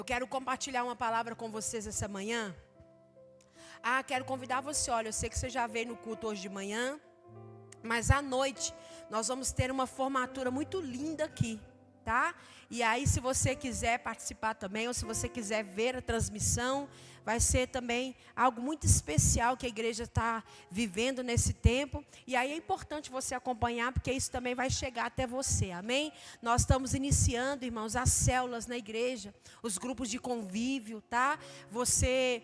Eu quero compartilhar uma palavra com vocês essa manhã. Quero convidar você, olha, eu sei que você já veio no culto hoje de manhã, mas à noite nós vamos ter uma formatura muito linda aqui, tá? E aí, se você quiser participar também, ou se você quiser ver a transmissão, vai ser também algo muito especial que a igreja está vivendo nesse tempo. E aí é importante você acompanhar, porque isso também vai chegar até você, amém? Nós estamos iniciando, irmãos, as células na igreja, os grupos de convívio, tá? Você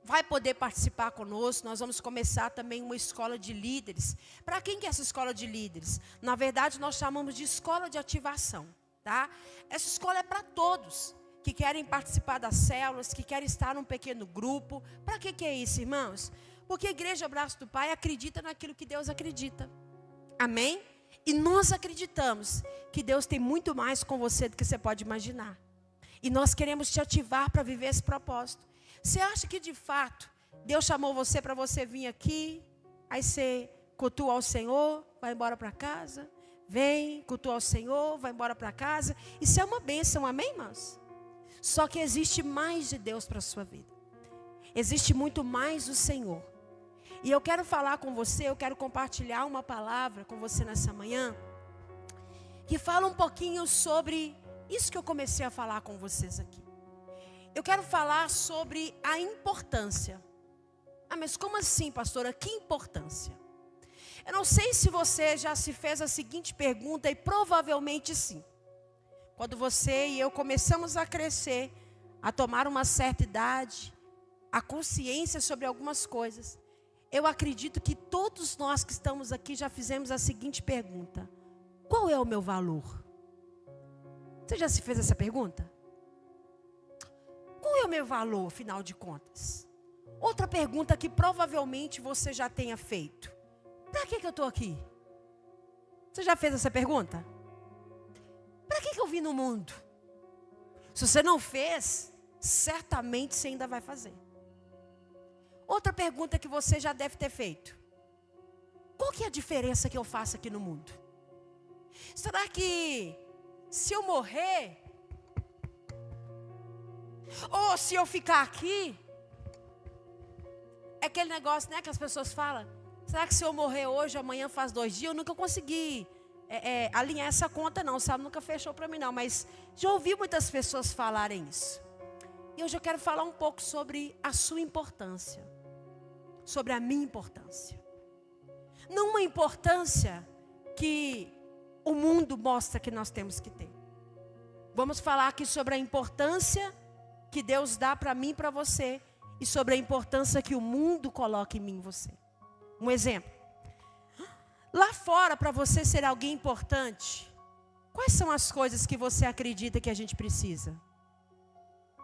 vai poder participar conosco. Nós vamos começar também uma escola de líderes. Para quem que é essa escola de líderes? Na verdade, nós chamamos de escola de ativação, tá? Essa escola é para todos que querem participar das células, que querem estar num pequeno grupo. Para que é isso, irmãos? Porque a Igreja Braço do Pai acredita naquilo que Deus acredita. Amém? E nós acreditamos que Deus tem muito mais com você do que você pode imaginar. E nós queremos te ativar para viver esse propósito. Você acha que de fato Deus chamou você para você vir aqui, aí você cultua ao Senhor, vai embora para casa, vem, cultua ao Senhor, vai embora para casa? Isso é uma bênção, amém, irmãos? Só que existe mais de Deus para a sua vida. Existe muito mais do Senhor. E eu quero falar com você, eu quero compartilhar uma palavra com você nessa manhã, que fala um pouquinho sobre isso que eu comecei a falar com vocês aqui. Eu quero falar sobre a importância. Mas como assim, pastora? Que importância? Eu não sei se você já se fez a seguinte pergunta, e provavelmente sim. Quando você e eu começamos a crescer, a tomar uma certa idade, a consciência sobre algumas coisas, eu acredito que todos nós que estamos aqui já fizemos a seguinte pergunta: qual é o meu valor? Você já se fez essa pergunta? Qual é o meu valor, afinal de contas? Outra pergunta que provavelmente você já tenha feito: para que eu estou aqui? Você já fez essa pergunta? Para que eu vim no mundo? Se você não fez, certamente você ainda vai fazer. Outra pergunta que você já deve ter feito: qual que é a diferença que eu faço aqui no mundo? Será que se eu morrer, ou se eu ficar aqui, é aquele negócio, né, que as pessoas falam: será que se eu morrer hoje, amanhã faz 2 dias? Eu nunca consegui alinhar essa conta não, sabe? Nunca fechou para mim não, mas já ouvi muitas pessoas falarem isso. E hoje eu quero falar um pouco sobre a sua importância, sobre a minha importância. Não uma importância que o mundo mostra que nós temos que ter. Vamos falar aqui sobre a importância que Deus dá para mim e para você, e sobre a importância que o mundo coloca em mim e você. Um exemplo. Lá fora, para você ser alguém importante, quais são as coisas que você acredita que a gente precisa?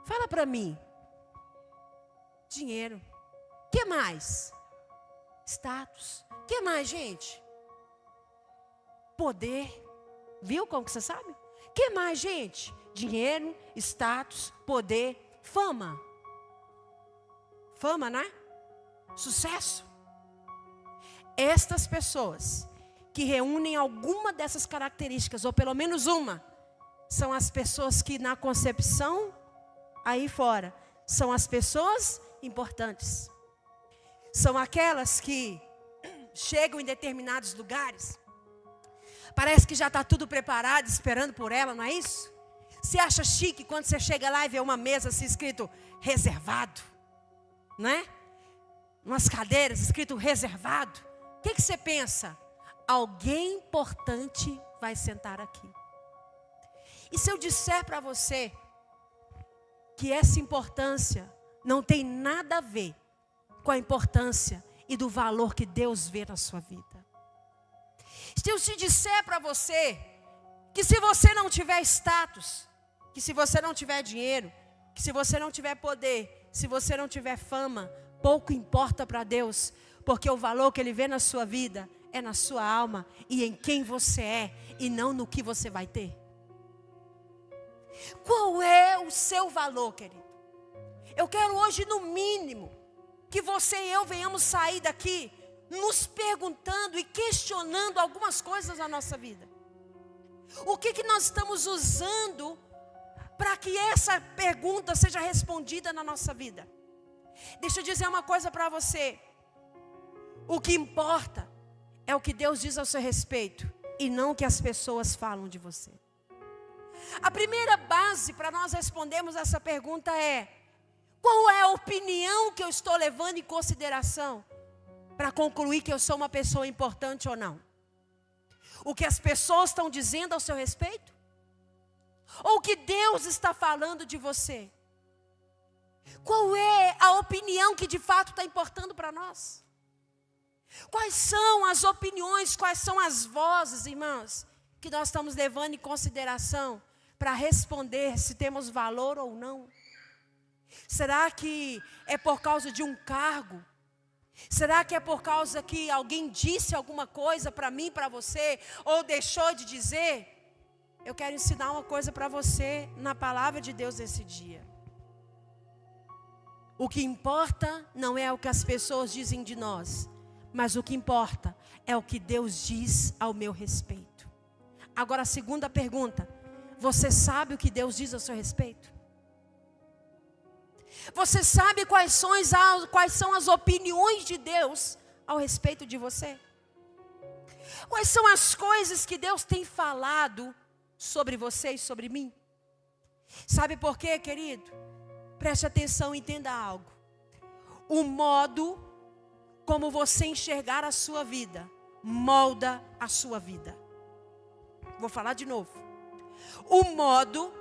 Fala para mim. Dinheiro. Que mais? Status. Que mais, gente? Poder. Viu como que você sabe? Que mais, gente? Dinheiro, status, poder, fama. Fama, né? Sucesso. Estas pessoas que reúnem alguma dessas características, ou pelo menos uma, são as pessoas que na concepção, aí fora, são as pessoas importantes. São aquelas que chegam em determinados lugares, parece que já está tudo preparado, esperando por ela, não é isso? Você acha chique quando você chega lá e vê uma mesa assim escrito reservado, né? Umas cadeiras escrito reservado. O que você pensa? Alguém importante vai sentar aqui. E se eu disser para você que essa importância não tem nada a ver com a importância e do valor que Deus vê na sua vida? Se eu te disser para você que se você não tiver status, que se você não tiver dinheiro, que se você não tiver poder, se você não tiver fama, pouco importa para Deus, porque o valor que Ele vê na sua vida é na sua alma e em quem você é, e não no que você vai ter. Qual é o seu valor, querido? Eu quero hoje, no mínimo, que você e eu venhamos sair daqui nos perguntando e questionando algumas coisas na nossa vida. O que nós estamos usando para que essa pergunta seja respondida na nossa vida. Deixa eu dizer uma coisa para você. O que importa é o que Deus diz ao seu respeito e não o que as pessoas falam de você. A primeira base para nós respondermos essa pergunta é: qual é a opinião que eu estou levando em consideração para concluir que eu sou uma pessoa importante ou não? O que as pessoas estão dizendo ao seu respeito? Ou o que Deus está falando de você? Qual é a opinião que de fato está importando para nós? Quais são as opiniões, quais são as vozes, irmãos, que nós estamos levando em consideração para responder se temos valor ou não? Será que é por causa de um cargo? Será que é por causa que alguém disse alguma coisa para mim, para você, ou deixou de dizer? Eu quero ensinar uma coisa para você na palavra de Deus nesse dia. O que importa não é o que as pessoas dizem de nós, mas o que importa é o que Deus diz ao meu respeito. Agora a segunda pergunta: você sabe o que Deus diz ao seu respeito? Você sabe quais são as opiniões de Deus ao respeito de você? Quais são as coisas que Deus tem falado sobre você e sobre mim? Sabe por quê, querido? Preste atenção e entenda algo. O modo como você enxergar a sua vida molda a sua vida. Vou falar de novo. O modo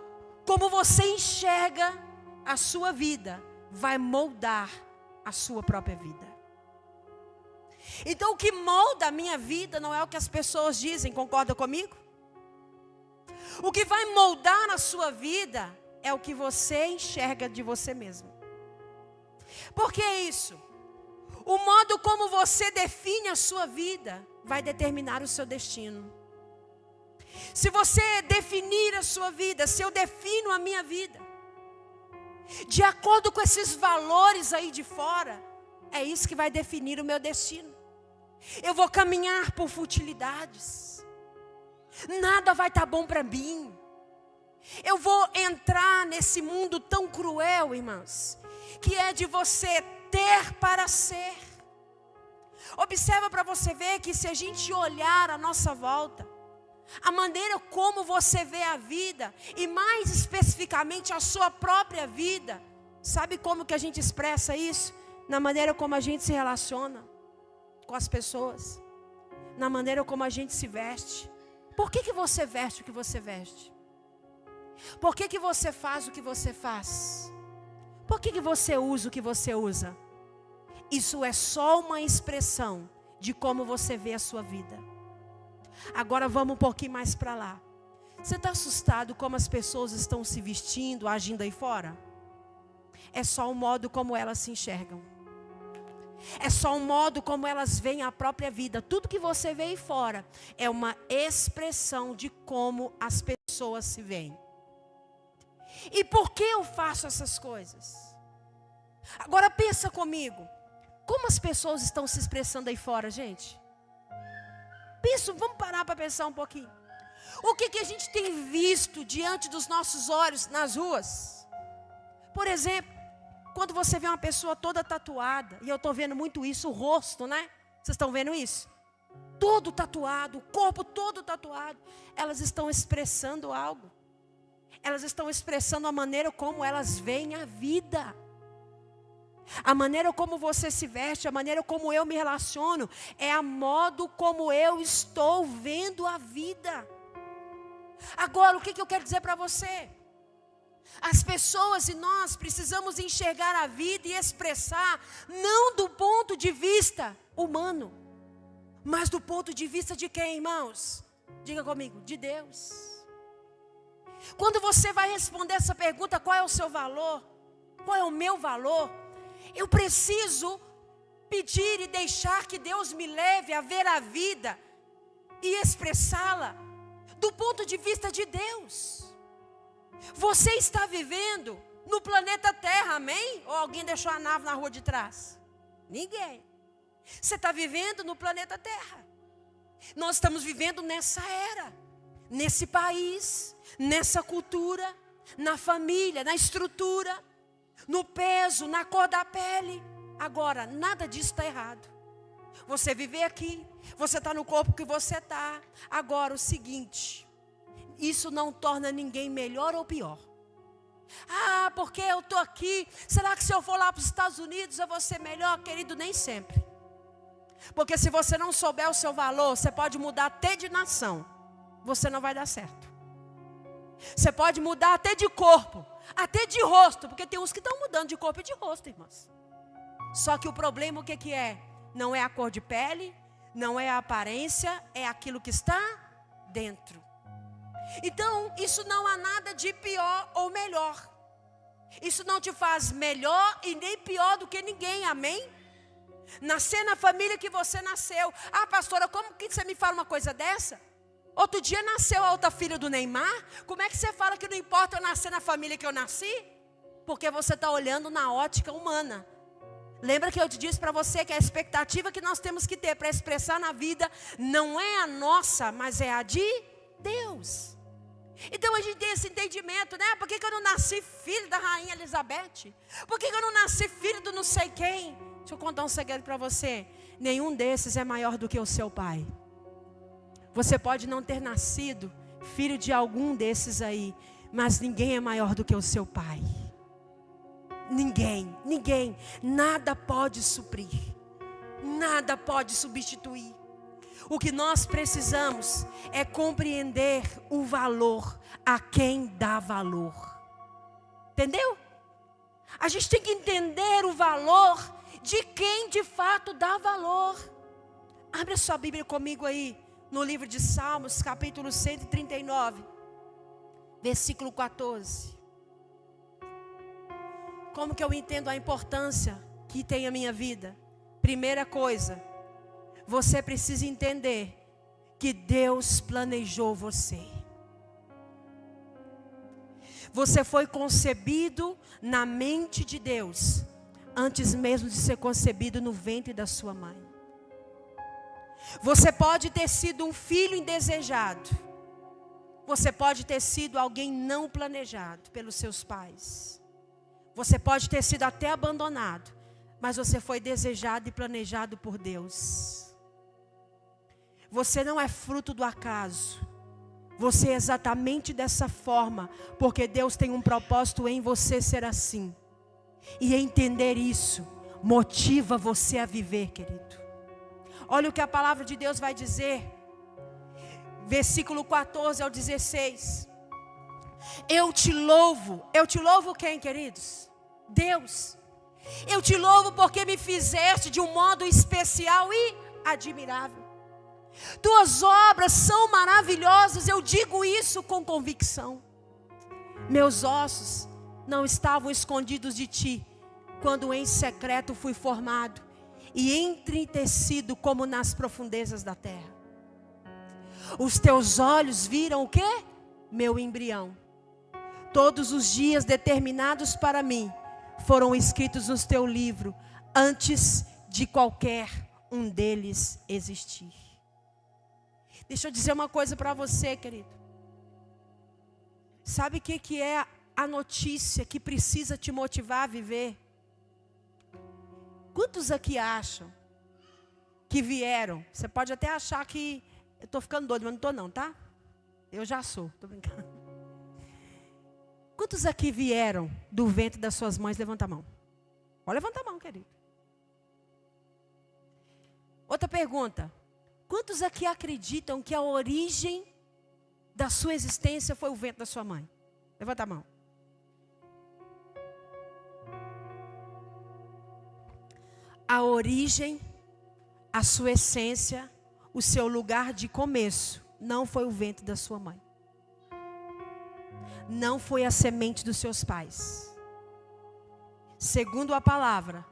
como você enxerga a sua vida vai moldar a sua própria vida. Então o que molda a minha vida não é o que as pessoas dizem, concorda comigo? O que vai moldar a sua vida é o que você enxerga de você mesmo. Por que isso? O modo como você define a sua vida vai determinar o seu destino. Se você definir a sua vida, se eu defino a minha vida de acordo com esses valores aí de fora, é isso que vai definir o meu destino. Eu vou caminhar por futilidades. Nada vai estar bom para mim. Eu vou entrar nesse mundo tão cruel, irmãos, que é de você ter para ser. Observa para você ver que se a gente olhar à nossa volta, a maneira como você vê a vida, e mais especificamente a sua própria vida, sabe como que a gente expressa isso? Na maneira como a gente se relaciona com as pessoas, na maneira como a gente se veste. Por que você veste o que você veste? Por que você faz o que você faz? Por que você usa o que você usa? Isso é só uma expressão de como você vê a sua vida. Agora vamos um pouquinho mais para lá. Você está assustado como as pessoas estão se vestindo, agindo aí fora? É só um modo como elas se enxergam. É só um modo como elas veem a própria vida. Tudo que você vê aí fora é uma expressão de como as pessoas se veem. E por que eu faço essas coisas? Agora pensa comigo. Como as pessoas estão se expressando aí fora, gente? Pensa, vamos parar para pensar um pouquinho. O que a gente tem visto diante dos nossos olhos nas ruas? Por exemplo, quando você vê uma pessoa toda tatuada, e eu estou vendo muito isso, o rosto, né? Vocês estão vendo isso? Todo tatuado, o corpo todo tatuado. Elas estão expressando algo. Elas estão expressando a maneira como elas veem a vida. A maneira como você se veste, a maneira como eu me relaciono, é a modo como eu estou vendo a vida. Agora, o que eu quero dizer para você? As pessoas e nós precisamos enxergar a vida e expressar, não do ponto de vista humano, mas do ponto de vista de quem, irmãos? Diga comigo, de Deus. Quando você vai responder essa pergunta, qual é o seu valor? Qual é o meu valor? Eu preciso pedir e deixar que Deus me leve a ver a vida e expressá-la do ponto de vista de Deus. Você está vivendo no planeta Terra, amém? Ou alguém deixou a nave na rua de trás? Ninguém. Você está vivendo no planeta Terra. Nós estamos vivendo nessa era, nesse país, nessa cultura. na família, na estrutura, no peso, na cor da pele. Agora, nada disso está errado. Você viver aqui, você está no corpo que você está. Agora, o seguinte, isso não torna ninguém melhor ou pior. Ah, porque eu estou aqui, será que se eu for lá para os Estados Unidos eu vou ser melhor? Querido, nem sempre. Porque se você não souber o seu valor, você pode mudar até de nação, você não vai dar certo. Você pode mudar até de corpo, até de rosto, porque tem uns que estão mudando de corpo e de rosto, irmãs. Só que o problema o que é? Não é a cor de pele, não é a aparência, é aquilo que está dentro. Então, isso não há nada de pior ou melhor. Isso não te faz melhor e nem pior do que ninguém, amém? Nascer na família que você nasceu. Ah, pastora, como que você me fala uma coisa dessa? Outro dia nasceu a outra filha do Neymar. Como é que você fala que não importa eu nascer na família que eu nasci? Porque você está olhando na ótica humana. Lembra que eu te disse para você que a expectativa que nós temos que ter para expressar na vida não é a nossa, mas é a de Deus. Então a gente tem esse entendimento, né? Por que eu não nasci filho da rainha Elizabeth? Por que eu não nasci filho do não sei quem? Deixa eu contar um segredo para você. Nenhum desses é maior do que o seu pai. Você pode não ter nascido filho de algum desses aí, mas ninguém é maior do que o seu pai. Ninguém, nada pode suprir, nada pode substituir. O que nós precisamos é compreender o valor a quem dá valor. Entendeu? A gente tem que entender o valor de quem de fato dá valor. Abre a sua Bíblia comigo aí, no livro de Salmos, capítulo 139, versículo 14. Como que eu entendo a importância que tem a minha vida? Primeira coisa, você precisa entender que Deus planejou você. Você foi concebido na mente de Deus, antes mesmo de ser concebido no ventre da sua mãe. Você pode ter sido um filho indesejado. Você pode ter sido alguém não planejado pelos seus pais. Você pode ter sido até abandonado, mas você foi desejado e planejado por Deus. Você não é fruto do acaso. Você é exatamente dessa forma, porque Deus tem um propósito em você ser assim. E entender isso motiva você a viver, querido. Olha o que a palavra de Deus vai dizer. Versículo 14 ao 16. Eu te louvo quem, queridos? Deus. Eu te louvo porque me fizeste de um modo especial e admirável. Tuas obras são maravilhosas, eu digo isso com convicção. Meus ossos não estavam escondidos de ti, quando em secreto fui formado e entretecido como nas profundezas da terra. Os teus olhos viram o quê? Meu embrião. Todos os dias determinados para mim foram escritos no teu livro, antes de qualquer um deles existir. Deixa eu dizer uma coisa para você, querido. Sabe o que é a notícia que precisa te motivar a viver? Quantos aqui acham que vieram? Você pode até achar que eu estou ficando doido, mas não estou não, tá? Eu já sou, estou brincando. Quantos aqui vieram do ventre das suas mães? Levanta a mão. Pode levantar a mão, querido. Outra pergunta. Quantos aqui acreditam que a origem da sua existência foi o ventre da sua mãe? Levanta a mão. A origem, a sua essência, o seu lugar de começo, não foi o ventre da sua mãe. Não foi a semente dos seus pais. Segundo a palavra,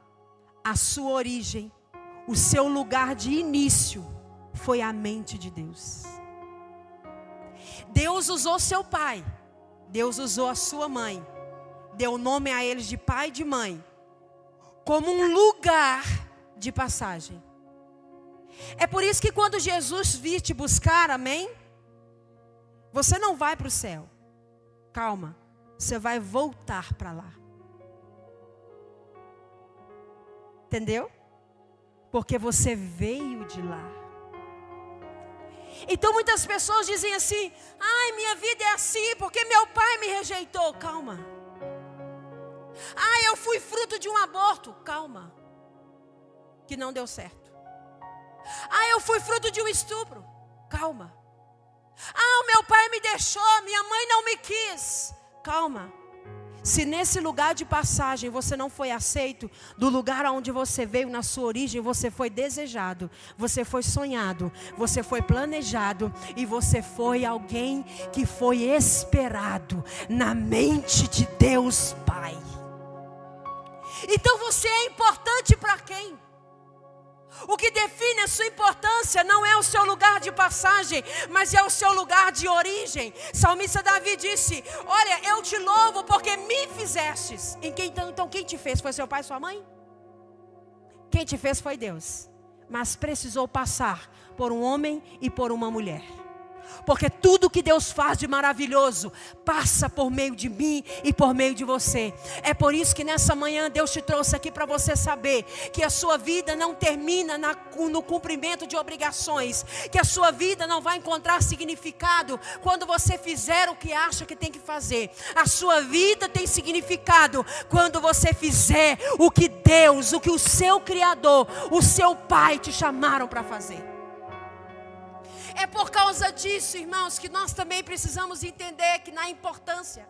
a sua origem, o seu lugar de início, foi a mente de Deus. Deus usou seu pai, Deus usou a sua mãe, deu nome a eles de pai e de mãe, como um lugar de passagem. É por isso que quando Jesus vir te buscar, amém? Você não vai para o céu. Calma. você vai voltar para lá. Entendeu? Porque você veio de lá. Então muitas pessoas dizem assim: ai, minha vida é assim porque meu pai me rejeitou. Calma. Ai, eu fui fruto de um aborto. Calma. Que não deu certo. Ai, eu fui fruto de um estupro. Calma. Ah, o meu pai me deixou, minha mãe não me quis. Calma. Se nesse lugar de passagem você não foi aceito, do lugar onde você veio na sua origem, você foi desejado, você foi sonhado, você foi planejado e você foi alguém que foi esperado na mente de Deus Pai. Então você é importante para quem? O que define a sua importância não é o seu lugar de passagem, mas é o seu lugar de origem. Salmista Davi disse: olha, eu te louvo porque me fizestes. Então quem te fez? Foi seu pai e sua mãe? Quem te fez foi Deus. Mas precisou passar por um homem e por uma mulher. Porque tudo que Deus faz de maravilhoso passa por meio de mim e por meio de você. É por isso que nessa manhã Deus te trouxe aqui para você saber que a sua vida não termina no cumprimento de obrigações, que a sua vida não vai encontrar significado quando você fizer o que acha que tem que fazer. A sua vida tem significado quando você fizer o que Deus, o que o seu Criador, o seu Pai te chamaram para fazer. É por causa disso, irmãos, que nós também precisamos entender que na importância.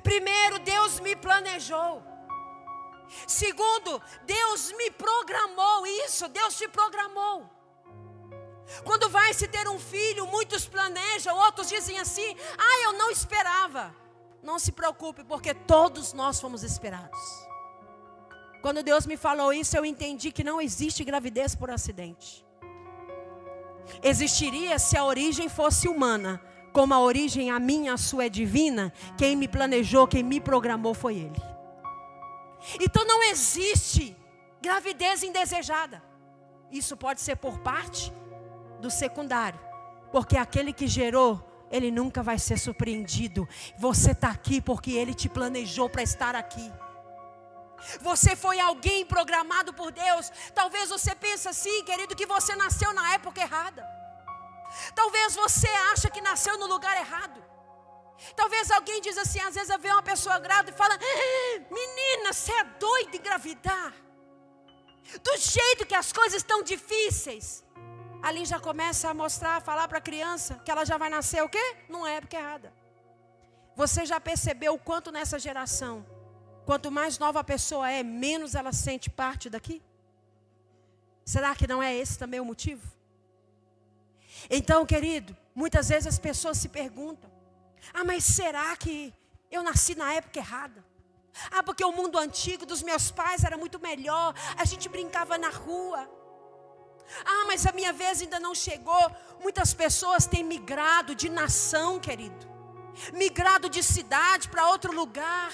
Primeiro, Deus me planejou. Segundo, Deus me programou. Isso, Deus te programou. Quando vai se ter um filho, muitos planejam, outros dizem assim: ah, eu não esperava. Não se preocupe, porque todos nós fomos esperados. Quando Deus me falou isso, eu entendi que não existe gravidez por acidente. Existiria se a origem fosse humana. Como a origem, a minha, a sua é divina. Quem me planejou, quem me programou foi Ele. Então não existe gravidez indesejada. Isso pode ser por parte do secundário, porque aquele que gerou, ele nunca vai ser surpreendido. Você está aqui porque Ele te planejou para estar aqui. Você foi alguém programado por Deus. Talvez você pense assim, querido, que você nasceu na época errada. Talvez você acha que nasceu no lugar errado. Talvez alguém diz assim, às vezes vê uma pessoa grávida e fala: menina, você é doida de engravidar. Do jeito que as coisas estão difíceis. Ali já começa a mostrar, a falar para a criança que ela já vai nascer o quê? Numa época errada. Você já percebeu o quanto nessa geração, quanto mais nova a pessoa é, menos ela sente parte daqui? Será que não é esse também o motivo? Então, querido, muitas vezes as pessoas se perguntam: ah, mas será que eu nasci na época errada? Ah, porque o mundo antigo dos meus pais era muito melhor, a gente brincava na rua. Ah, mas a minha vez ainda não chegou. Muitas pessoas têm migrado de nação, querido, migrado de cidade para outro lugar,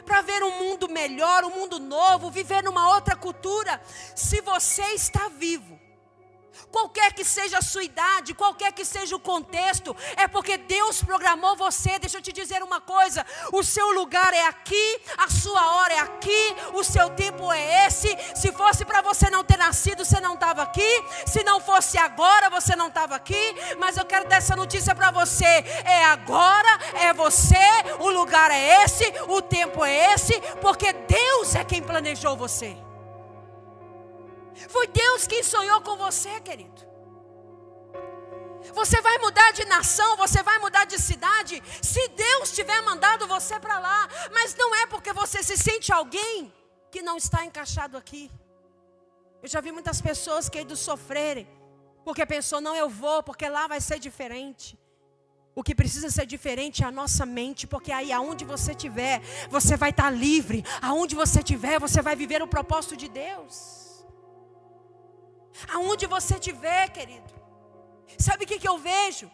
para ver um mundo melhor, um mundo novo, viver numa outra cultura. Se você está vivo, qualquer que seja a sua idade, qualquer que seja o contexto, é porque Deus programou você. Deixa eu te dizer uma coisa: o seu lugar é aqui, a sua hora é aqui, o seu tempo é esse. Se fosse para você não ter nascido, você não estava aqui. Se não fosse agora, você não estava aqui. Mas eu quero dar essa notícia para você: é agora, é você, o lugar é esse, o tempo é esse, porque Deus é quem planejou você. Foi Deus quem sonhou com você, querido. Você vai mudar de nação, você vai mudar de cidade, se Deus tiver mandado você para lá. Mas não é porque você se sente alguém que não está encaixado aqui. Eu já vi muitas pessoas querendo sofrerem, porque pensou: não, eu vou, porque lá vai ser diferente. O que precisa ser diferente é a nossa mente, porque aí aonde você estiver, você vai estar livre. Aonde você estiver, você vai viver o propósito de Deus. Aonde você estiver, querido. Sabe o que eu vejo?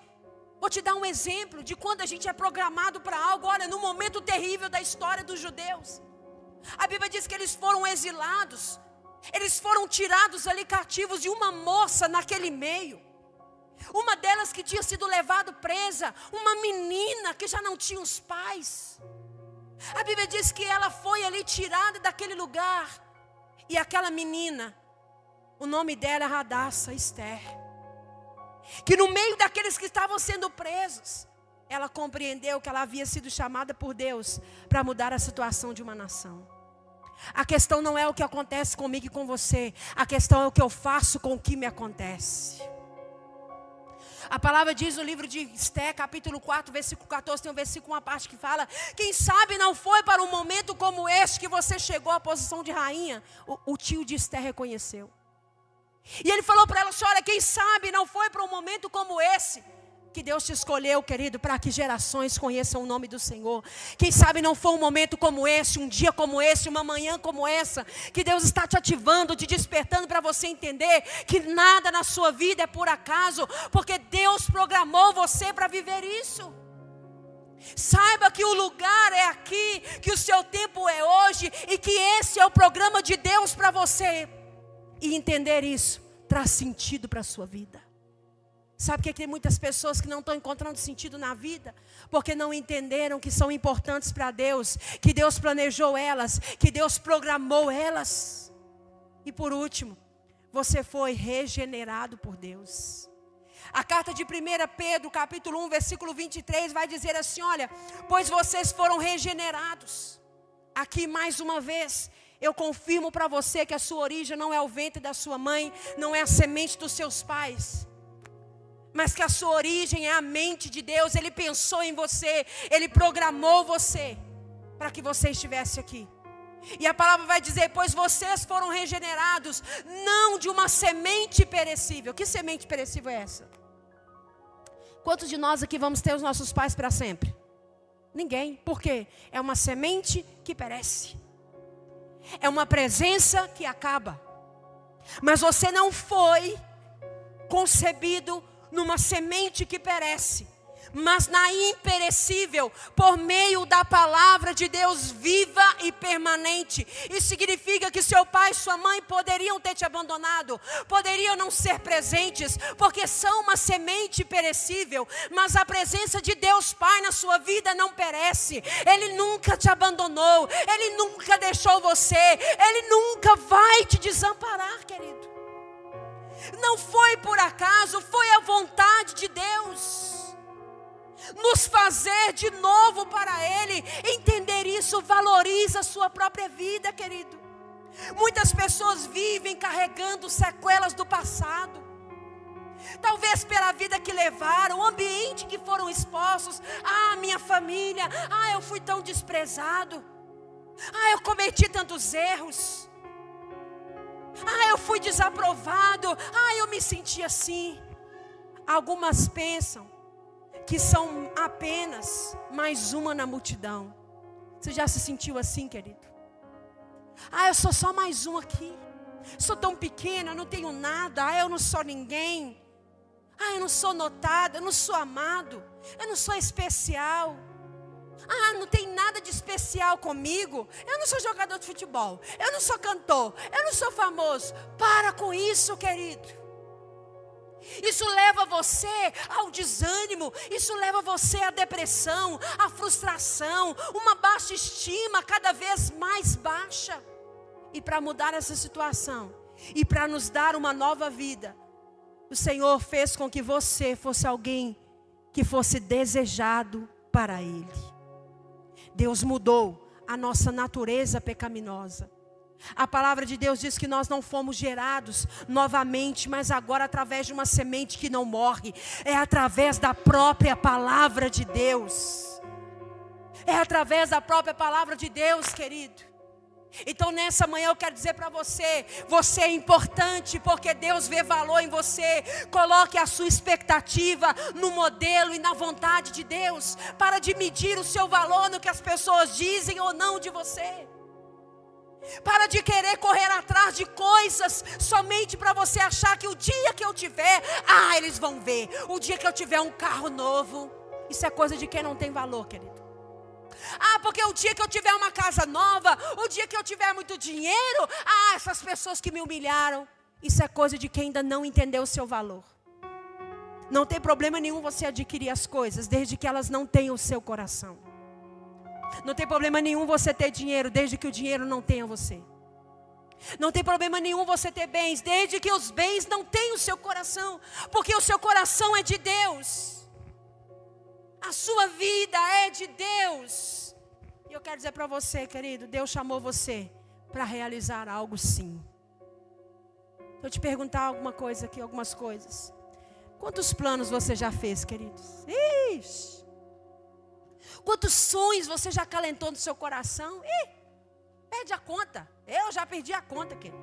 Vou te dar um exemplo de quando a gente é programado para algo. Olha, no momento terrível da história dos judeus, a Bíblia diz que eles foram exilados. Eles foram tirados ali cativos de uma moça naquele meio. Uma delas que tinha sido levada presa, uma menina que já não tinha os pais. A Bíblia diz que ela foi ali tirada daquele lugar. E aquela menina, o nome dela era Hadassah, Esther. Que no meio daqueles que estavam sendo presos, ela compreendeu que ela havia sido chamada por Deus para mudar a situação de uma nação. A questão não é o que acontece comigo e com você. A questão é o que eu faço com o que me acontece. A palavra diz no livro de Esther, capítulo 4, versículo 14, tem um versículo, uma parte que fala: quem sabe não foi para um momento como este que você chegou à posição de rainha. O tio de Esther reconheceu. E ele falou para ela: olha, quem sabe não foi para um momento como esse que Deus te escolheu, querido, para que gerações conheçam o nome do Senhor. Quem sabe não foi um momento como esse, um dia como esse, uma manhã como essa, que Deus está te ativando, te despertando para você entender que nada na sua vida é por acaso, porque Deus programou você para viver isso. Saiba que o lugar é aqui, que o seu tempo é hoje e que esse é o programa de Deus para você. E entender isso traz sentido para a sua vida. Sabe que tem muitas pessoas que não estão encontrando sentido na vida, porque não entenderam que são importantes para Deus, que Deus planejou elas, que Deus programou elas. E por último, você foi regenerado por Deus. A carta de 1 Pedro, capítulo 1, versículo 23, vai dizer assim: olha, pois vocês foram regenerados. Aqui mais uma vez, eu confirmo para você que a sua origem não é o ventre da sua mãe, não é a semente dos seus pais, mas que a sua origem é a mente de Deus. Ele pensou em você, Ele programou você para que você estivesse aqui. E a palavra vai dizer: pois vocês foram regenerados, não de uma semente perecível. Que semente perecível é essa? Quantos de nós aqui vamos ter os nossos pais para sempre? Ninguém. Por quê? É uma semente que perece. É uma presença que acaba. Mas você não foi concebido numa semente que perece, mas na imperecível, por meio da palavra de Deus viva e permanente. Isso significa que seu pai e sua mãe poderiam ter te abandonado, poderiam não ser presentes, porque são uma semente perecível, mas a presença de Deus Pai na sua vida não perece. Ele nunca te abandonou, Ele nunca deixou você, Ele nunca vai te desamparar, querido. Não foi por acaso, foi a vontade de Deus nos fazer de novo para Ele. Entender isso valoriza a sua própria vida, querido. Muitas pessoas vivem carregando sequelas do passado, talvez pela vida que levaram, o ambiente que foram expostos. Minha família, eu fui tão desprezado, eu cometi tantos erros, eu fui desaprovado, eu me senti assim. Algumas pensam que são apenas mais uma na multidão. Você já se sentiu assim, querido? Eu sou só mais um aqui. Sou tão pequena, não tenho nada. Eu não sou ninguém. Eu não sou notado, eu não sou amado, eu não sou especial. Não tem nada de especial comigo. Eu não sou jogador de futebol, eu não sou cantor, eu não sou famoso. Para com isso, querido. Isso leva você ao desânimo, isso leva você à depressão, à frustração, uma baixa estima cada vez mais baixa. E para mudar essa situação, e para nos dar uma nova vida, o Senhor fez com que você fosse alguém que fosse desejado para Ele. Deus mudou a nossa natureza pecaminosa. A palavra de Deus diz que nós não fomos gerados novamente, mas agora através de uma semente que não morre. É através da própria palavra de Deus. É através da própria palavra de Deus, querido. Então nessa manhã eu quero dizer para você: você é importante porque Deus vê valor em você. Coloque a sua expectativa no modelo e na vontade de Deus. Para de medir o seu valor no que as pessoas dizem ou não de você. Para de querer correr atrás de coisas somente para você achar que o dia que eu tiver, eles vão ver. O dia que eu tiver um carro novo. Isso é coisa de quem não tem valor, querido. Porque o dia que eu tiver uma casa nova, o dia que eu tiver muito dinheiro, essas pessoas que me humilharam. Isso é coisa de quem ainda não entendeu o seu valor. Não tem problema nenhum você adquirir as coisas, desde que elas não tenham o seu coração. Não tem problema nenhum você ter dinheiro, desde que o dinheiro não tenha você. Não tem problema nenhum você ter bens, desde que os bens não tenham o seu coração. Porque o seu coração é de Deus. A sua vida é de Deus. E eu quero dizer para você, querido, Deus chamou você para realizar algo sim. Vou te perguntar alguma coisa aqui, algumas coisas. Quantos planos você já fez, queridos? Ixi. Quantos sonhos você já acalentou no seu coração? Perde a conta. Eu já perdi a conta, querido.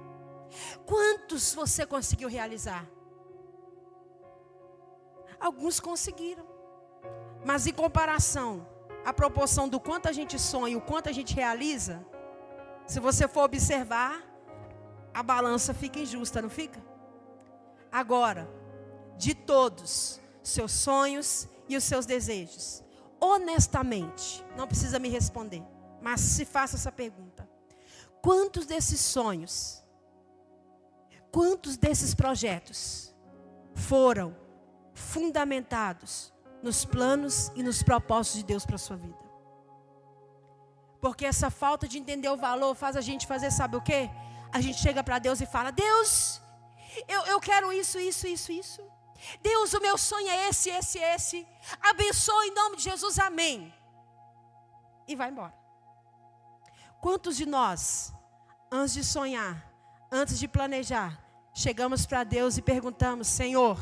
Quantos você conseguiu realizar? Alguns conseguiram. Mas em comparação, a proporção do quanto a gente sonha e o quanto a gente realiza, se você for observar, a balança fica injusta, não fica? Agora, de todos, seus sonhos e os seus desejos, honestamente, não precisa me responder, mas se faça essa pergunta: quantos desses sonhos, quantos desses projetos foram fundamentados nos planos e nos propósitos de Deus para a sua vida? Porque essa falta de entender o valor faz a gente fazer, sabe o quê? A gente chega para Deus e fala: Deus, eu quero isso. Deus, o meu sonho é esse. Abençoa em nome de Jesus, amém. E vai embora. Quantos de nós, antes de sonhar, antes de planejar, chegamos para Deus e perguntamos: Senhor,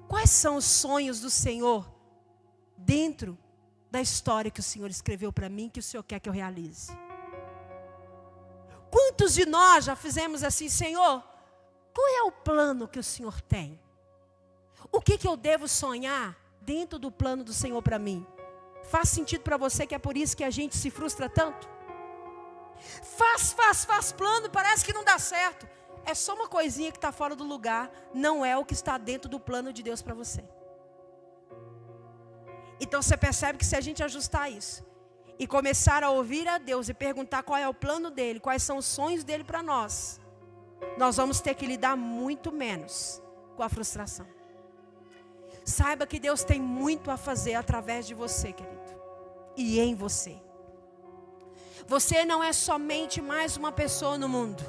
quais são os sonhos do Senhor dentro da história que o Senhor escreveu para mim, que o Senhor quer que eu realize? Quantos de nós já fizemos assim: Senhor, qual é o plano que o Senhor tem? O que eu devo sonhar dentro do plano do Senhor para mim? Faz sentido para você que é por isso que a gente se frustra tanto? Faz plano, parece que não dá certo. É só uma coisinha que está fora do lugar, não é o que está dentro do plano de Deus para você. Então você percebe que se a gente ajustar isso e começar a ouvir a Deus e perguntar qual é o plano dele, quais são os sonhos dele para nós, nós vamos ter que lidar muito menos com a frustração. Saiba que Deus tem muito a fazer através de você, querido, e em você. Você não é somente mais uma pessoa no mundo,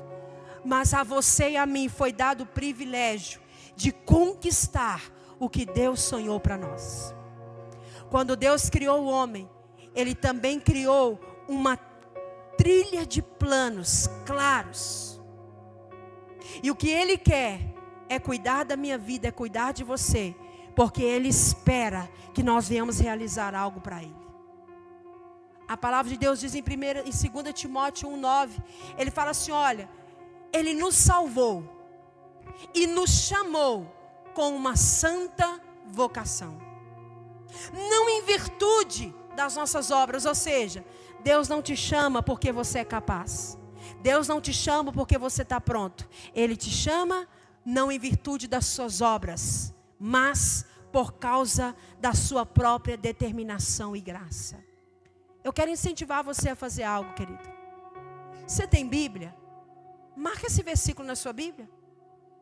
mas a você e a mim foi dado o privilégio de conquistar o que Deus sonhou para nós. Quando Deus criou o homem, Ele também criou uma trilha de planos claros. E o que Ele quer é cuidar da minha vida, é cuidar de você, porque Ele espera que nós venhamos realizar algo para Ele. A palavra de Deus diz em 2 Timóteo 1,9, Ele fala assim: olha, Ele nos salvou e nos chamou com uma santa vocação, não em virtude das nossas obras. Ou seja, Deus não te chama porque você é capaz, Deus não te chama porque você está pronto. Ele te chama não em virtude das suas obras, mas por causa da sua própria determinação e graça. Eu quero incentivar você a fazer algo, querido. Você tem Bíblia? Marca esse versículo na sua Bíblia.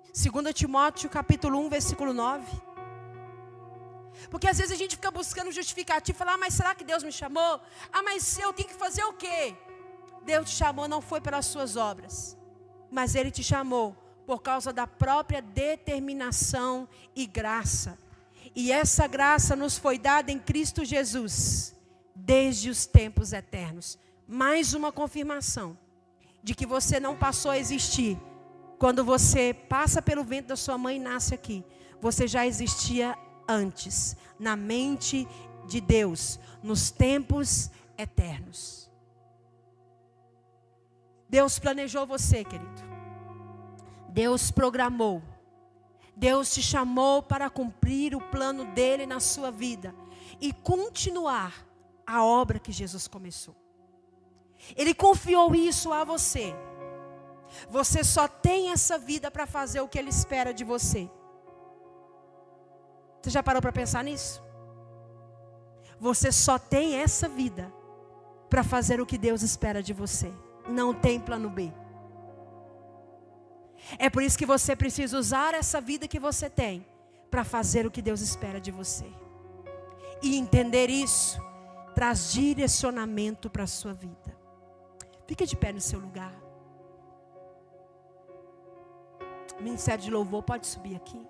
2 Timóteo capítulo 1, versículo 9. Porque às vezes a gente fica buscando justificativo, falar: mas será que Deus me chamou? Mas eu tenho que fazer o quê? Deus te chamou não foi pelas suas obras, mas Ele te chamou por causa da própria determinação e graça. E essa graça nos foi dada em Cristo Jesus, desde os tempos eternos. Mais uma confirmação de que você não passou a existir quando você passa pelo ventre da sua mãe e nasce aqui. Você já existia antes, na mente de Deus, nos tempos eternos. Deus planejou você, querido. Deus programou. Deus te chamou para cumprir o plano dele na sua vida e continuar a obra que Jesus começou. Ele confiou isso a você. Você só tem essa vida para fazer o que Ele espera de você. Você já parou para pensar nisso? Você só tem essa vida para fazer o que Deus espera de você. Não tem plano B. É por isso que você precisa usar essa vida que você tem para fazer o que Deus espera de você. E entender isso traz direcionamento para a sua vida. Fique de pé no seu lugar. O Ministério de Louvor pode subir aqui.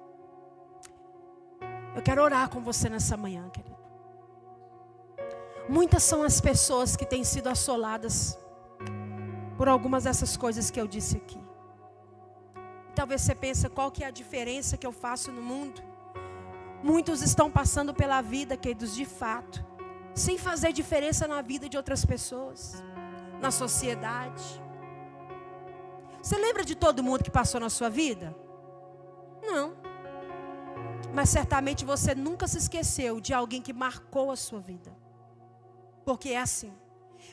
Eu quero orar com você nessa manhã, querido. Muitas são as pessoas que têm sido assoladas por algumas dessas coisas que eu disse aqui. Talvez você pense, qual que é a diferença que eu faço no mundo? Muitos estão passando pela vida, queridos, de fato, sem fazer diferença na vida de outras pessoas, na sociedade. Você lembra de todo mundo que passou na sua vida? Não. Mas certamente você nunca se esqueceu de alguém que marcou a sua vida. Porque é assim.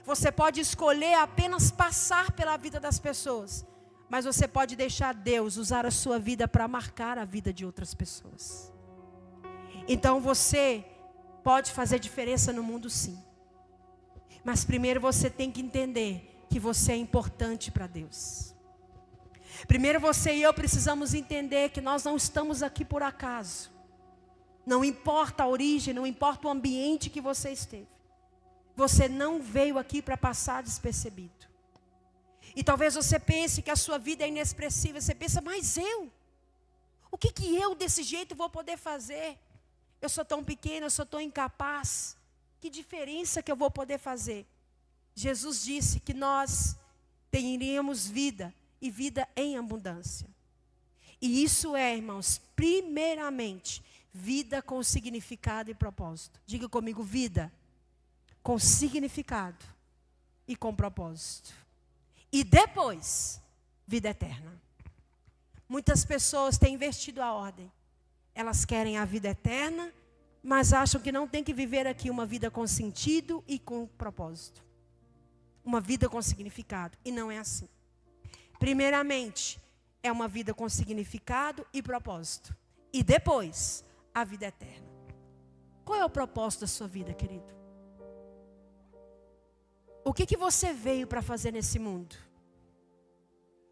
Você pode escolher apenas passar pela vida das pessoas, mas você pode deixar Deus usar a sua vida para marcar a vida de outras pessoas. Então você pode fazer diferença no mundo, sim. Mas primeiro você tem que entender que você é importante para Deus. Primeiro você e eu precisamos entender que nós não estamos aqui por acaso. Não importa a origem, não importa o ambiente que você esteve. Você não veio aqui para passar despercebido. E talvez você pense que a sua vida é inexpressiva. Você pensa, mas eu? O que eu desse jeito vou poder fazer? Eu sou tão pequeno, eu sou tão incapaz. Que diferença que eu vou poder fazer? Jesus disse que nós teríamos vida e vida em abundância. E isso é, irmãos, primeiramente, vida com significado e propósito. Diga comigo, vida com significado e com propósito. E depois, vida eterna. Muitas pessoas têm invertido a ordem. Elas querem a vida eterna, mas acham que não tem que viver aqui uma vida com sentido e com propósito. Uma vida com significado. E não é assim. Primeiramente, é uma vida com significado e propósito. E depois, a vida eterna. Qual é o propósito da sua vida, querido? O que você veio para fazer nesse mundo?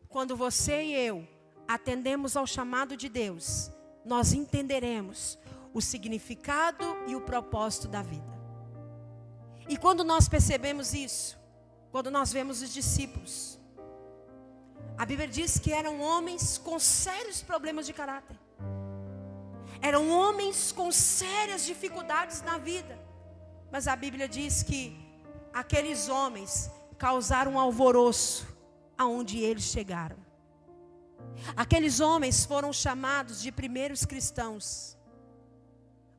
Quando você e eu atendemos ao chamado de Deus, nós entenderemos o significado e o propósito da vida. E quando nós percebemos isso, quando nós vemos os discípulos, a Bíblia diz que eram homens com sérios problemas de caráter. Eram homens com sérias dificuldades na vida. Mas a Bíblia diz que aqueles homens causaram um alvoroço aonde eles chegaram. Aqueles homens foram chamados de primeiros cristãos,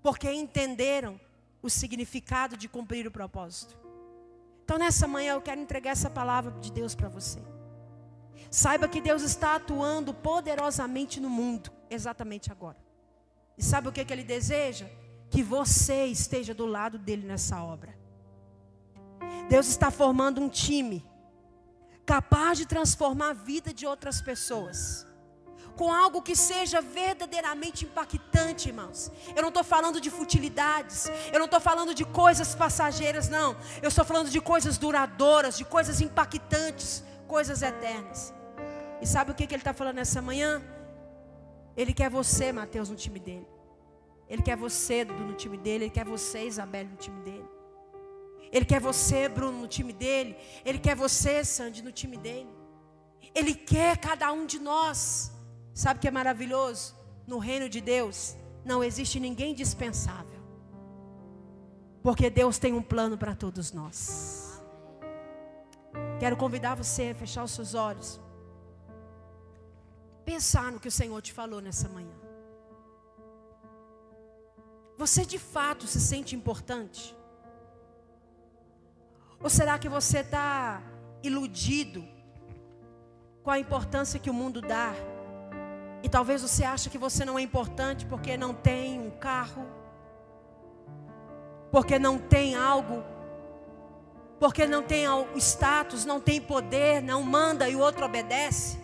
porque entenderam o significado de cumprir o propósito. Então nessa manhã eu quero entregar essa palavra de Deus para você. Saiba que Deus está atuando poderosamente no mundo, exatamente agora. E sabe o que Ele deseja? Que você esteja do lado dele nessa obra. Deus está formando um time capaz de transformar a vida de outras pessoas com algo que seja verdadeiramente impactante, irmãos. Eu não estou falando de futilidades, eu não estou falando de coisas passageiras, não. Eu estou falando de coisas duradouras, de coisas impactantes, coisas eternas. E sabe o que Ele está falando nessa manhã? Ele quer você, Mateus, no time dele. Ele quer você, Dudu, no time dele. Ele quer você, Isabelle, no time dele. Ele quer você, Bruno, no time dele. Ele quer você, Sandy, no time dele. Ele quer cada um de nós. Sabe o que é maravilhoso? No reino de Deus não existe ninguém dispensável, porque Deus tem um plano para todos nós. Quero convidar você a fechar os seus olhos, pensar no que o Senhor te falou nessa manhã. Você de fato se sente importante? Ou será que você está iludido com a importância que o mundo dá? E talvez você ache que você não é importante porque não tem um carro, porque não tem algo, porque não tem status, não tem poder, não manda e o outro obedece.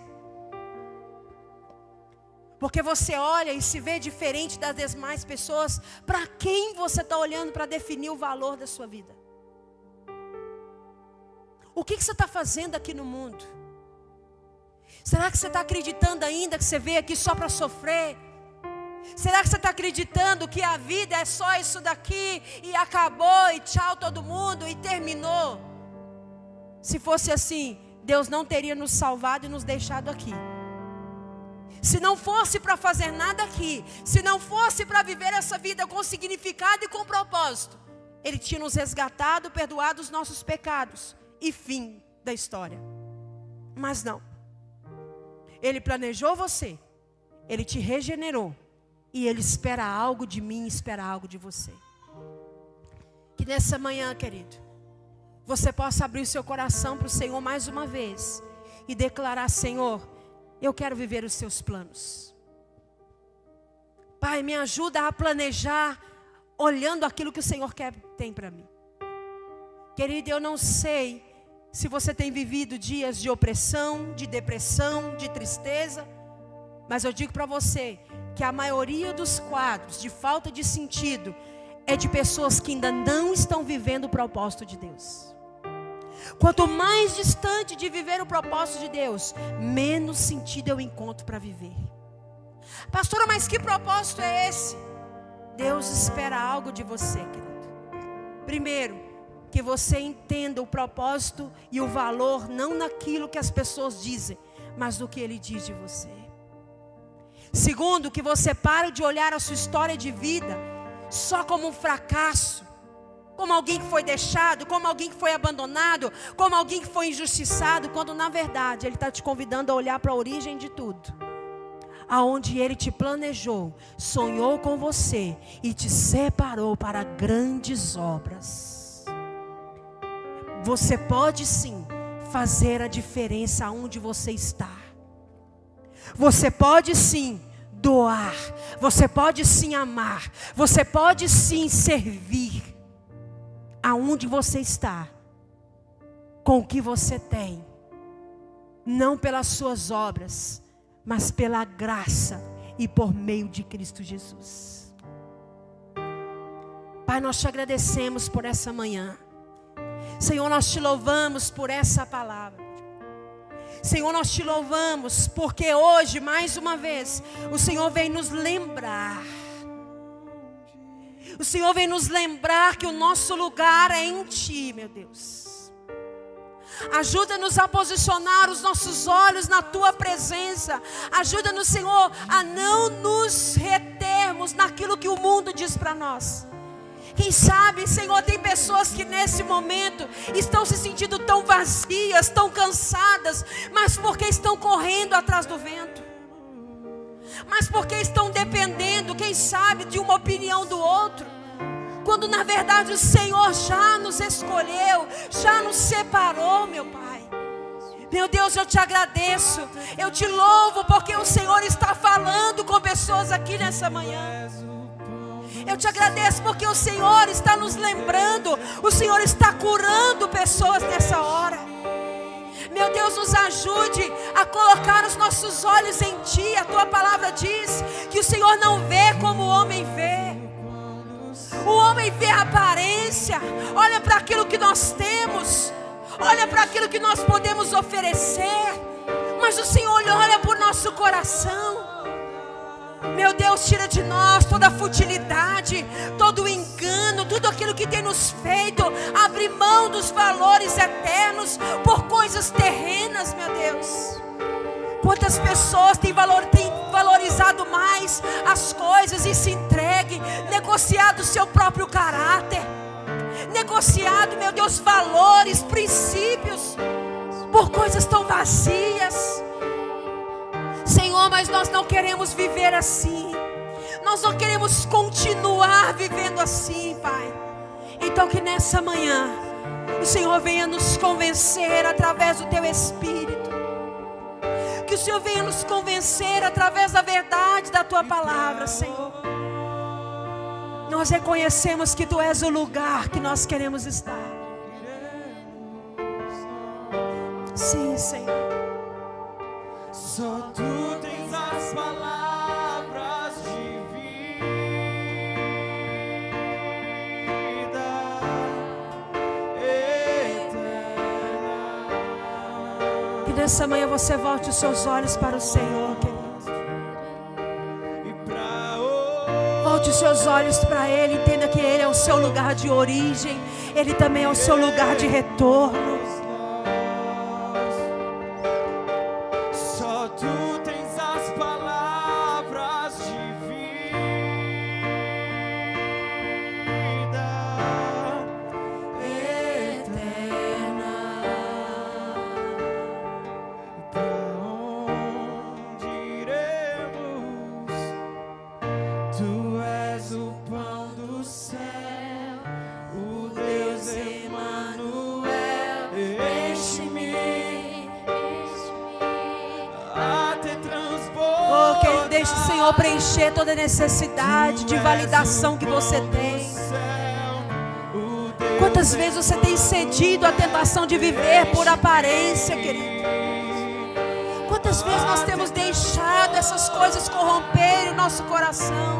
Porque você olha e se vê diferente das demais pessoas. Para quem você está olhando para definir o valor da sua vida? O que você está fazendo aqui no mundo? Será que você está acreditando ainda que você veio aqui só para sofrer? Será que você está acreditando que a vida é só isso daqui e acabou e tchau todo mundo e terminou? Se fosse assim, Deus não teria nos salvado e nos deixado aqui. Se não fosse para fazer nada aqui, se não fosse para viver essa vida com significado e com propósito, Ele tinha nos resgatado, perdoado os nossos pecados e fim da história. Mas não. Ele planejou você, Ele te regenerou e Ele espera algo de mim, espera algo de você. Que nessa manhã, querido, você possa abrir o seu coração para o Senhor mais uma vez e declarar: Senhor, eu quero viver os seus planos. Pai, me ajuda a planejar olhando aquilo que o Senhor tem para mim. Querido, eu não sei se você tem vivido dias de opressão, de depressão, de tristeza, mas eu digo para você que a maioria dos quadros de falta de sentido é de pessoas que ainda não estão vivendo o propósito de Deus. Quanto mais distante de viver o propósito de Deus, menos sentido eu encontro para viver. Pastora, mas que propósito é esse? Deus espera algo de você, querido. Primeiro, que você entenda o propósito e o valor, não naquilo que as pessoas dizem, mas no que Ele diz de você. Segundo, que você pare de olhar a sua história de vida só como um fracasso, como alguém que foi deixado, como alguém que foi abandonado, como alguém que foi injustiçado, quando na verdade Ele está te convidando a olhar para a origem de tudo. Aonde Ele te planejou, sonhou com você e te separou para grandes obras. Você pode sim fazer a diferença aonde você está. Você pode sim doar, você pode sim amar, você pode sim servir. Aonde você está, com o que você tem, não pelas suas obras, mas pela graça e por meio de Cristo Jesus. Pai, nós te agradecemos por essa manhã. Senhor, nós te louvamos por essa palavra. Senhor, nós te louvamos porque hoje, mais uma vez, o Senhor vem nos lembrar. O Senhor vem nos lembrar que o nosso lugar é em Ti, meu Deus. Ajuda-nos a posicionar os nossos olhos na Tua presença. Ajuda-nos, Senhor, a não nos retermos naquilo que o mundo diz para nós. Quem sabe, Senhor, tem pessoas que nesse momento estão se sentindo tão vazias, tão cansadas, mas porque estão correndo atrás do vento. Mas porque estão dependendo, quem sabe, de uma opinião do outro. Quando na verdade o Senhor já nos escolheu, já nos separou, meu Pai. Meu Deus, eu te agradeço, eu te louvo porque o Senhor está falando com pessoas aqui nessa manhã. Eu te agradeço porque o Senhor está nos lembrando, o Senhor está curando pessoas nessa hora. Meu Deus, nos ajude a colocar os nossos olhos em Ti. A Tua palavra diz que o Senhor não vê como o homem vê. O homem vê a aparência, olha para aquilo que nós temos, olha para aquilo que nós podemos oferecer, mas o Senhor olha para o nosso coração. Meu Deus, tira de nós toda a futilidade, todo o engano, tudo aquilo que tem nos feito abrir mão dos valores eternos por coisas terrenas, meu Deus. Quantas pessoas têm valorizado mais as coisas e se entregue, negociado o seu próprio caráter, negociado, meu Deus, valores, princípios, por coisas tão vazias. Senhor, mas nós não queremos viver assim. Nós não queremos continuar vivendo assim, Pai. Então que nessa manhã o Senhor venha nos convencer através do Teu Espírito. Que o Senhor venha nos convencer através da verdade da Tua palavra, Senhor. Nós reconhecemos que Tu és o lugar que nós queremos estar. Sim, Senhor. Só Tu tens as palavras de vida eterna. Que nessa manhã você volte os seus olhos para o Senhor, querido. E pra Volte os seus olhos para Ele. Entenda que Ele é o seu lugar de origem. Ele também é o seu lugar de retorno. Só tu tens as palavras de vida eterna. Pra onde iremos? Tu és o pão do céu, o Deus Emmanuel. Enche-me até transbordar. Oh, querido, deixe o Senhor preencher toda necessidade de validação que você tem. Quantas vezes você tem cedido à tentação de viver por aparência, querido? Quantas vezes nós temos deixado essas coisas corromperem o nosso coração?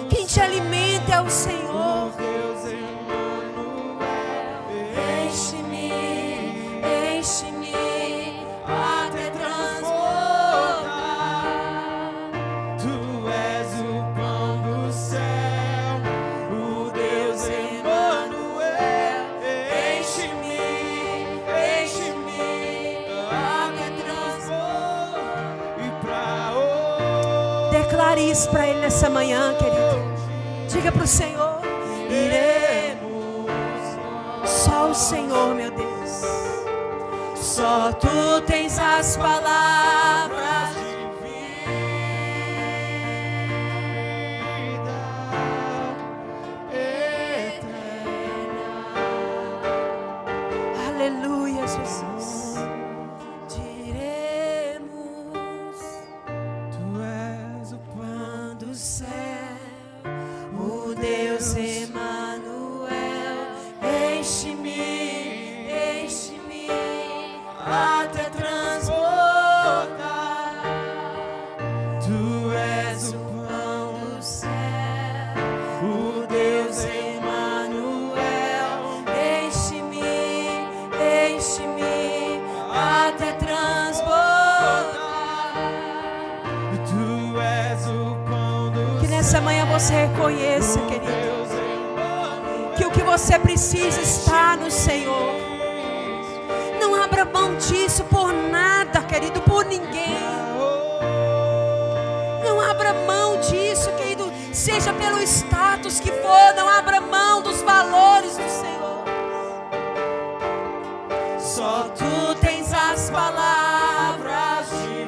Quem te alimenta é o Senhor. Enche-me, enche-me até transbordar. Tu és o pão do céu, o Deus Emmanuel. Enche-me, enche-me até transbordar. E pra Declare isso para Ele nessa manhã, querido. Diga para o Senhor: iremos. Só o Senhor, meu Deus. Só Tu tens as palavras. Aleluia, Jesus. Diremos. Tu és o pão Do céu, o Deus Emmanuel. Enche-me, enche-me até transbordar. Tu és o Pão do céu, o Deus Emmanuel. Enche-me, enche-me até transbordar. Tu és o pão do Que nessa manhã você reconheça, querido, Deus Emmanuel. que o que você precisa está no Senhor. Não abra mão disso por nada, querido, por ninguém. Não abra mão disso, querido, seja pelo status que for. Não abra mão dos valores do Senhor. Só Tu tens as palavras de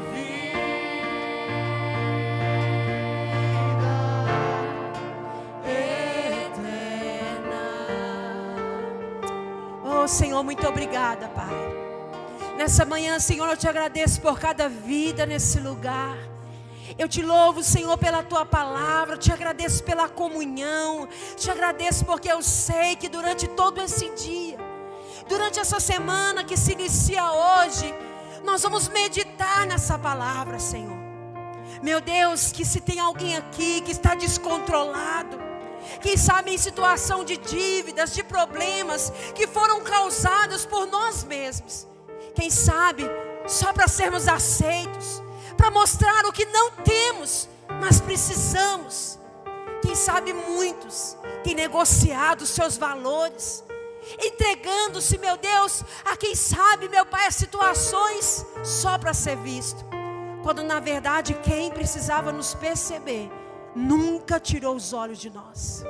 Oh, Senhor, muito obrigada, Pai. Nessa manhã, Senhor, eu te agradeço por cada vida nesse lugar. Eu te louvo, Senhor, pela Tua palavra. Te agradeço pela comunhão. Te agradeço porque eu sei que durante todo esse dia, durante essa semana que se inicia hoje, nós vamos meditar nessa palavra, Senhor. Meu Deus, que se tem alguém aqui que está descontrolado, quem sabe em situação de dívidas, de problemas que foram causados por nós mesmos. Quem sabe só para sermos aceitos, para mostrar o que não temos, mas precisamos. Quem sabe muitos têm negociado os seus valores, entregando-se, meu Deus, a quem sabe, meu Pai, as situações só para ser visto. Quando na verdade quem precisava nos perceber nunca tirou os olhos de nós.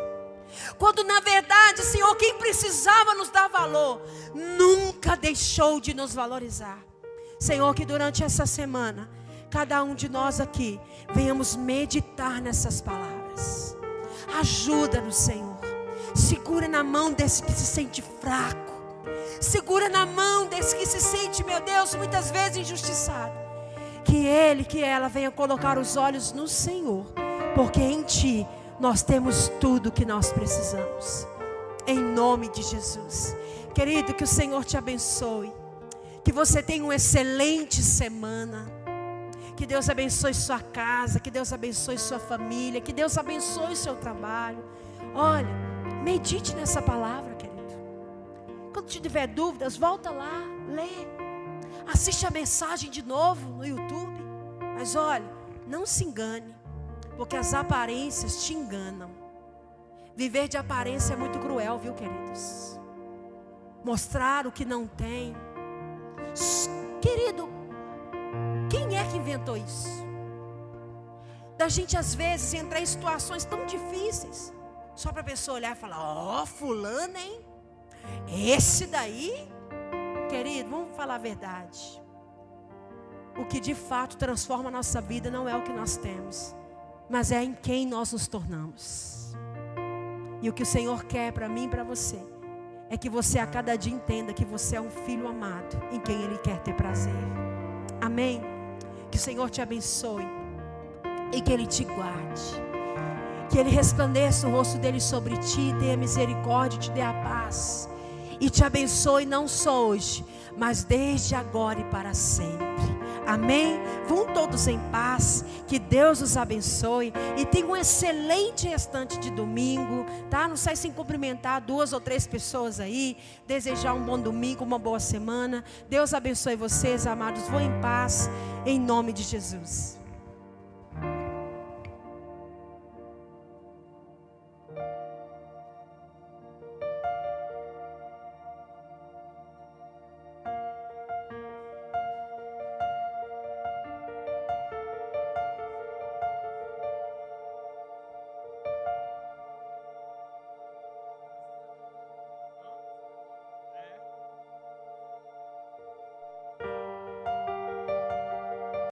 Quando na verdade, Senhor, quem precisava nos dar valor nunca deixou de nos valorizar. Senhor, que durante essa semana cada um de nós aqui venhamos meditar nessas palavras. Ajuda-nos, Senhor. Segura na mão desse que se sente fraco. Segura na mão desse que se sente, meu Deus, muitas vezes injustiçado. Que ele, que ela venha colocar os olhos no Senhor, porque em Ti nós temos tudo que nós precisamos. Em nome de Jesus. Querido, que o Senhor te abençoe. Que você tenha uma excelente semana. Que Deus abençoe sua casa. Que Deus abençoe sua família. Que Deus abençoe seu trabalho. Olha, medite nessa palavra, querido. Quando tiver dúvidas, volta lá, lê. Assiste a mensagem de novo no YouTube. Mas olha, não se engane. Porque as aparências te enganam. Viver de aparência é muito cruel, viu, queridos? Mostrar o que não tem. Querido, quem é que inventou isso? Da gente às vezes entrar em situações tão difíceis, só para a pessoa olhar e falar: ó, fulano, hein? Esse daí. Querido, vamos falar a verdade. O que de fato transforma a nossa vida não é o que nós temos, mas é em quem nós nos tornamos. E o que o Senhor quer para mim e para você é que você a cada dia entenda que você é um filho amado, em quem Ele quer ter prazer. Amém? Que o Senhor te abençoe e que Ele te guarde. Que Ele resplandeça o rosto dEle sobre ti, tenha misericórdia, te dê a paz. E te abençoe não só hoje, mas desde agora e para sempre. Amém? Vão todos em paz. Que Deus os abençoe. E tenha um excelente restante de domingo, tá? Não sai sem cumprimentar 2 ou 3 pessoas aí. Desejar um bom domingo, uma boa semana. Deus abençoe vocês, amados. Vão em paz, em nome de Jesus.